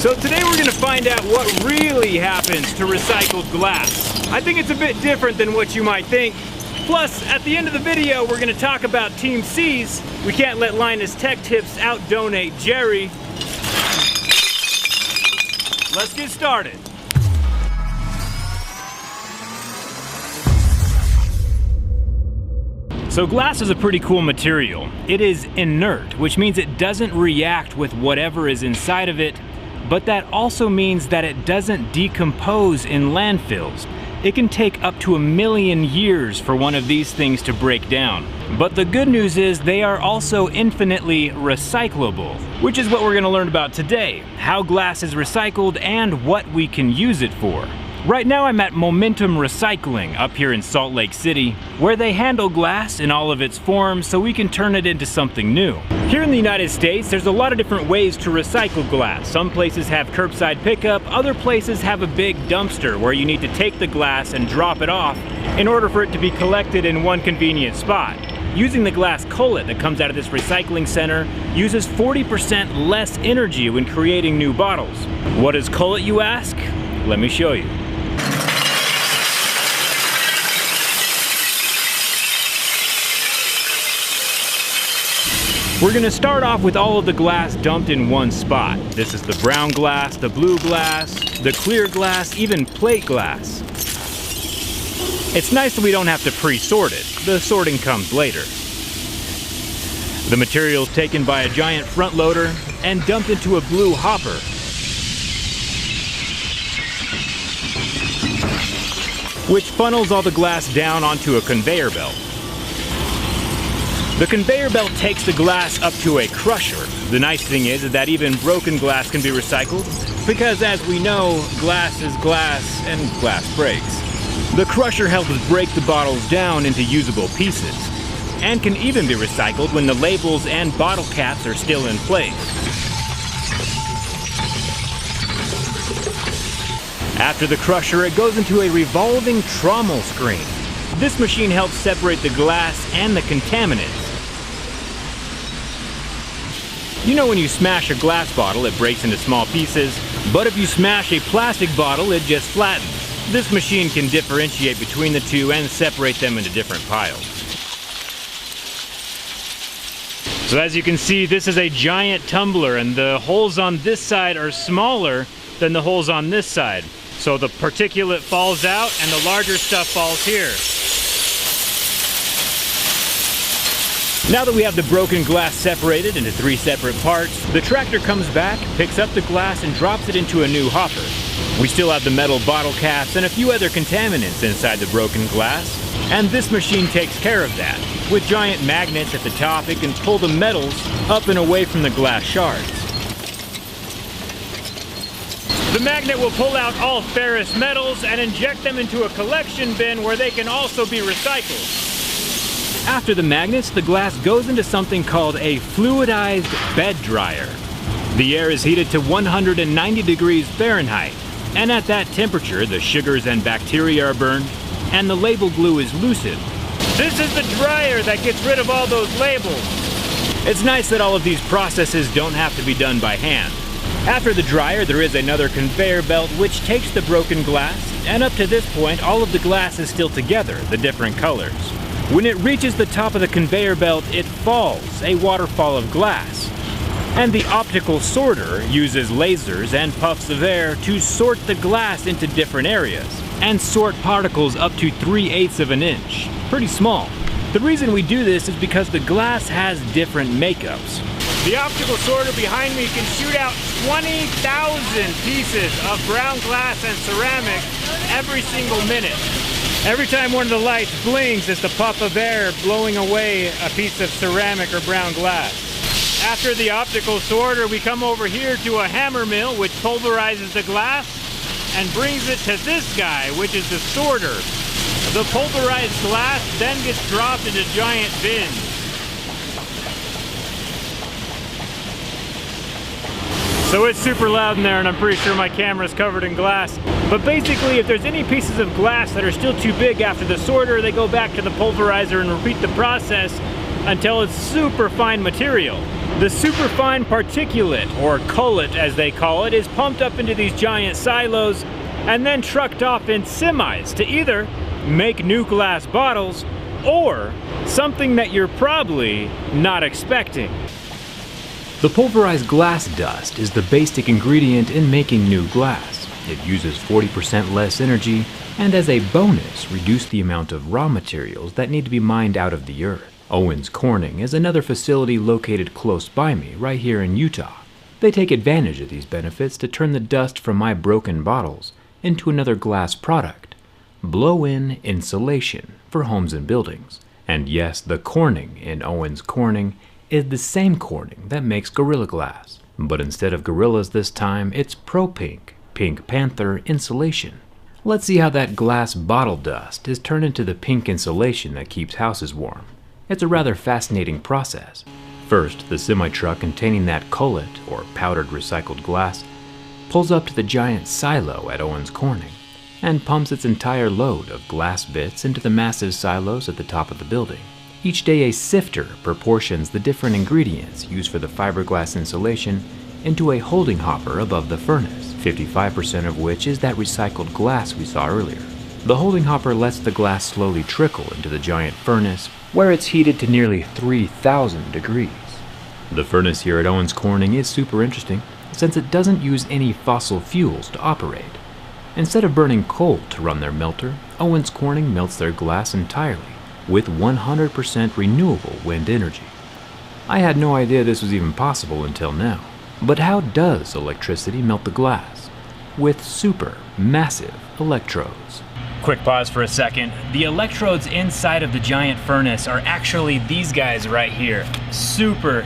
So today we're gonna find out what really happens to recycled glass. I think it's a bit different than what you might think. Plus, at the end of the video, we're gonna talk about Team C's. We can't let Linus Tech Tips out-donate Jerry. Let's get started. So glass is a pretty cool material. It is inert, which means it doesn't react with whatever is inside of it, but that also means that it doesn't decompose in landfills. It can take up to 1 million years for one of these things to break down. But the good news is they are also infinitely recyclable, which is what we're going to learn about today, how glass is recycled and what we can use it for. Right now I'm at Momentum Recycling up here in Salt Lake City, where they handle glass in all of its forms so we can turn it into something new. Here in the United States, there's a lot of different ways to recycle glass. Some places have curbside pickup, other places have a big dumpster where you need to take the glass and drop it off in order for it to be collected in one convenient spot. Using the glass cullet that comes out of this recycling center uses 40% less energy when creating new bottles. What is cullet, you ask? Let me show you. We're gonna start off with all of the glass dumped in one spot. This is the brown glass, the blue glass, the clear glass, even plate glass. It's nice that we don't have to pre-sort it. The sorting comes later. The material is taken by a giant front loader and dumped into a blue hopper. Which funnels all the glass down onto a conveyor belt. The conveyor belt takes the glass up to a crusher. The nice thing is that even broken glass can be recycled, because as we know, glass is glass and glass breaks. The crusher helps break the bottles down into usable pieces, and can even be recycled when the labels and bottle caps are still in place. After the crusher, it goes into a revolving trommel screen. This machine helps separate the glass and the contaminants. You know when you smash a glass bottle, it breaks into small pieces, but if you smash a plastic bottle, it just flattens. This machine can differentiate between the two and separate them into different piles. So as you can see, this is a giant tumbler, and the holes on this side are smaller than the holes on this side. So the particulate falls out and the larger stuff falls here. Now that we have the broken glass separated into 3 separate parts, the tractor comes back, picks up the glass and drops it into a new hopper. We still have the metal bottle caps and a few other contaminants inside the broken glass, and this machine takes care of that. With giant magnets at the top, it can pull the metals up and away from the glass shards. The magnet will pull out all ferrous metals and inject them into a collection bin where they can also be recycled. After the magnets, the glass goes into something called a fluidized bed dryer. The air is heated to 190 degrees Fahrenheit, and at that temperature, the sugars and bacteria are burned, and the label glue is loosened. This is the dryer that gets rid of all those labels. It's nice that all of these processes don't have to be done by hand. After the dryer, there is another conveyor belt which takes the broken glass, and up to this point, all of the glass is still together, the different colors. When it reaches the top of the conveyor belt, it falls, a waterfall of glass. And the optical sorter uses lasers and puffs of air to sort the glass into different areas, and sort particles up to 3/8 of an inch. Pretty small. The reason we do this is because the glass has different makeups. The optical sorter behind me can shoot out 20,000 pieces of brown glass and ceramic every single minute. Every time one of the lights blinks, it's the puff of air blowing away a piece of ceramic or brown glass. After the optical sorter, we come over here to a hammer mill which pulverizes the glass and brings it to this guy, which is the sorter. The pulverized glass then gets dropped into giant bins. So it's super loud in there, and I'm pretty sure my camera's covered in glass. But basically, if there's any pieces of glass that are still too big after the sorter, they go back to the pulverizer and repeat the process until it's super fine material. The superfine particulate, or cullet as they call it, is pumped up into these giant silos and then trucked off in semis to either make new glass bottles or something that you're probably not expecting. The pulverized glass dust is the basic ingredient in making new glass. It uses 40% less energy and as a bonus reduced the amount of raw materials that need to be mined out of the earth. Owens Corning is another facility located close by me, right here in Utah. They take advantage of these benefits to turn the dust from my broken bottles into another glass product. Blow-in insulation for homes and buildings. And yes, the Corning in Owens Corning is the same Corning that makes Gorilla Glass. But instead of gorillas this time, it's Pro-Pink, Pink Panther insulation. Let's see how that glass bottle dust is turned into the pink insulation that keeps houses warm. It's a rather fascinating process. First, the semi-truck containing that cullet, or powdered recycled glass, pulls up to the giant silo at Owens Corning and pumps its entire load of glass bits into the massive silos at the top of the building. Each day a sifter proportions the different ingredients used for the fiberglass insulation into a holding hopper above the furnace, 55% of which is that recycled glass we saw earlier. The holding hopper lets the glass slowly trickle into the giant furnace, where it's heated to nearly 3,000 degrees. The furnace here at Owens Corning is super interesting, since it doesn't use any fossil fuels to operate. Instead of burning coal to run their melter, Owens Corning melts their glass entirely with 100% renewable wind energy. I had no idea this was even possible until now. But how does electricity melt the glass? With super massive electrodes. Quick pause for a second. The electrodes inside of the giant furnace are actually these guys right here. Super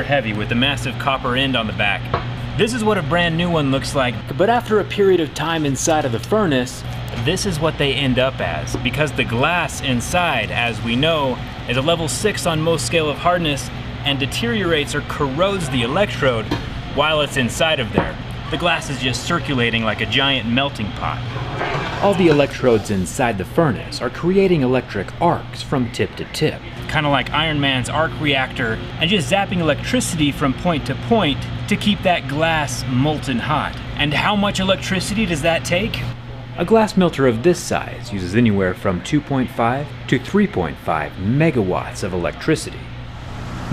heavy with a massive copper end on the back. This is what a brand new one looks like, but after a period of time inside of the furnace, this is what they end up as, because the glass inside, as we know, is a level 6 on most scale of hardness and deteriorates or corrodes the electrode while it's inside of there. The glass is just circulating like a giant melting pot. All the electrodes inside the furnace are creating electric arcs from tip to tip, kind of like Iron Man's arc reactor, and just zapping electricity from point to point to keep that glass molten hot. And how much electricity does that take? A glass melter of this size uses anywhere from 2.5 to 3.5 megawatts of electricity.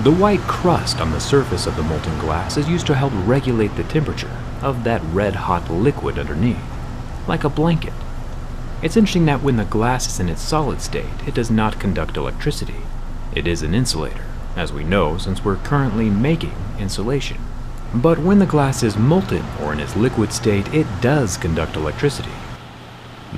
The white crust on the surface of the molten glass is used to help regulate the temperature of that red-hot liquid underneath, like a blanket. It's interesting that when the glass is in its solid state, it does not conduct electricity. It is an insulator, as we know since we're currently making insulation. But when the glass is molten or in its liquid state, it does conduct electricity.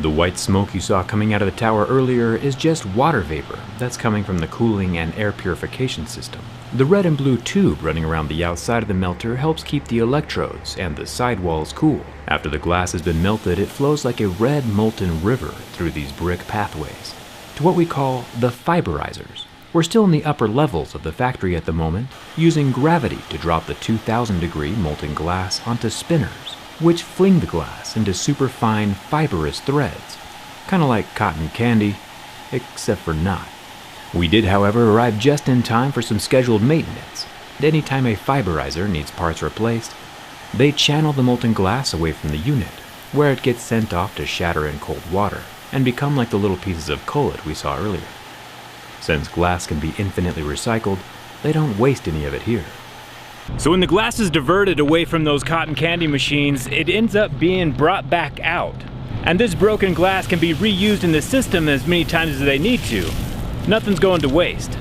The white smoke you saw coming out of the tower earlier is just water vapor that's coming from the cooling and air purification system. The red and blue tube running around the outside of the melter helps keep the electrodes and the sidewalls cool. After the glass has been melted, it flows like a red molten river through these brick pathways to what we call the fiberizers. We're still in the upper levels of the factory at the moment, using gravity to drop the 2,000-degree molten glass onto spinners, which fling the glass into superfine fibrous threads, kind of like cotton candy, except for not. We did, however, arrive just in time for some scheduled maintenance. Anytime a fiberizer needs parts replaced, they channel the molten glass away from the unit, where it gets sent off to shatter in cold water and become like the little pieces of cullet we saw earlier. Since glass can be infinitely recycled, they don't waste any of it here. So when the glass is diverted away from those cotton candy machines, it ends up being brought back out. And this broken glass can be reused in the system as many times as they need to. Nothing's going to waste.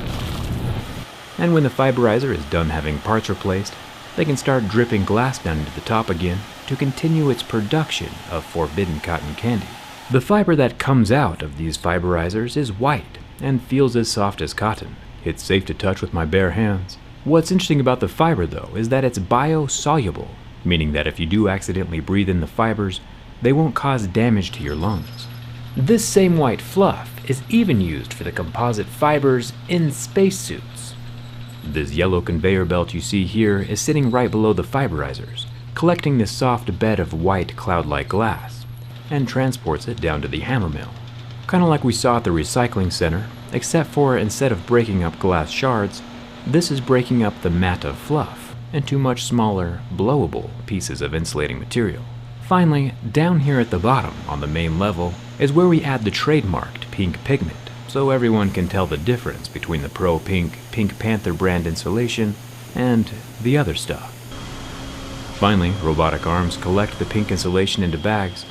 And when the fiberizer is done having parts replaced, they can start dripping glass down into the top again to continue its production of forbidden cotton candy. The fiber that comes out of these fiberizers is white and feels as soft as cotton. It's safe to touch with my bare hands. What's interesting about the fiber, though, is that it's biosoluble, meaning that if you do accidentally breathe in the fibers, they won't cause damage to your lungs. This same white fluff is even used for the composite fibers in spacesuits. This yellow conveyor belt you see here is sitting right below the fiberizers, collecting this soft bed of white cloud-like glass, and transports it down to the hammer mill. Kind of like we saw at the recycling center, except for instead of breaking up glass shards, This is breaking up the mat of fluff into much smaller, blowable pieces of insulating material. Finally, down here at the bottom on the main level is where we add the trademarked pink pigment, so everyone can tell the difference between the Pro Pink Pink Panther brand insulation and the other stuff. Finally, robotic arms collect the pink insulation into bags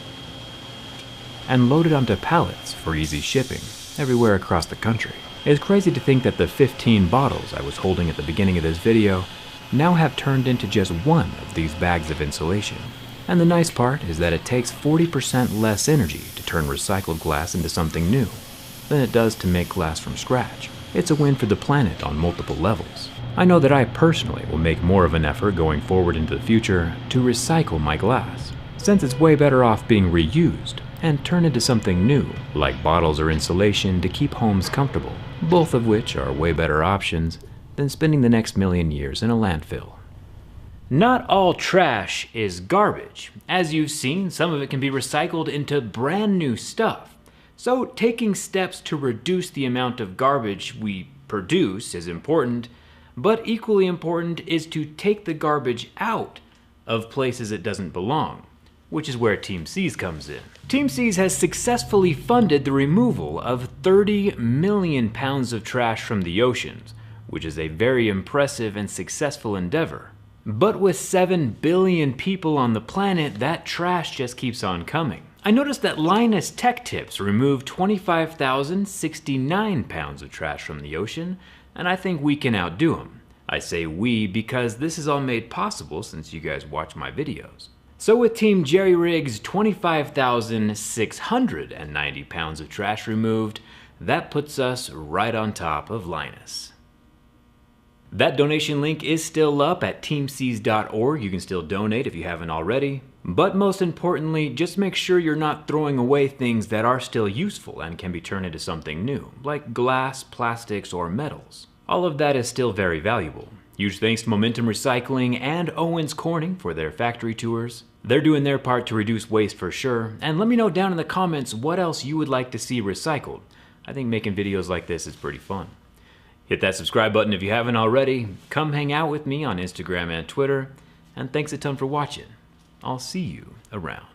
and load it onto pallets for easy shipping everywhere across the country. It's crazy to think that the 15 bottles I was holding at the beginning of this video now have turned into just one of these bags of insulation. And the nice part is that it takes 40% less energy to turn recycled glass into something new than it does to make glass from scratch. It's a win for the planet on multiple levels. I know that I personally will make more of an effort going forward into the future to recycle my glass, since it's way better off being reused and turned into something new, like bottles or insulation to keep homes comfortable, both of which are way better options than spending the next million years in a landfill. Not all trash is garbage. As you've seen, some of it can be recycled into brand new stuff. So taking steps to reduce the amount of garbage we produce is important, but equally important is to take the garbage out of places it doesn't belong, which is where Team Seas comes in. Team Seas has successfully funded the removal of 30 million pounds of trash from the oceans, which is a very impressive and successful endeavor. But with 7 billion people on the planet, that trash just keeps on coming. I noticed that Linus Tech Tips removed 25,069 pounds of trash from the ocean, and I think we can outdo them. I say we because this is all made possible since you guys watch my videos. So with Team Jerry Riggs' 25,690 pounds of trash removed, that puts us right on top of Linus. That donation link is still up at teamseas.org. You can still donate if you haven't already. But most importantly, just make sure you're not throwing away things that are still useful and can be turned into something new, like glass, plastics, or metals. All of that is still very valuable. Huge thanks to Momentum Recycling and Owens Corning for their factory tours. They're doing their part to reduce waste for sure, and let me know down in the comments what else you would like to see recycled. I think making videos like this is pretty fun. Hit that subscribe button if you haven't already. Come hang out with me on Instagram and Twitter, and thanks a ton for watching. I'll see you around.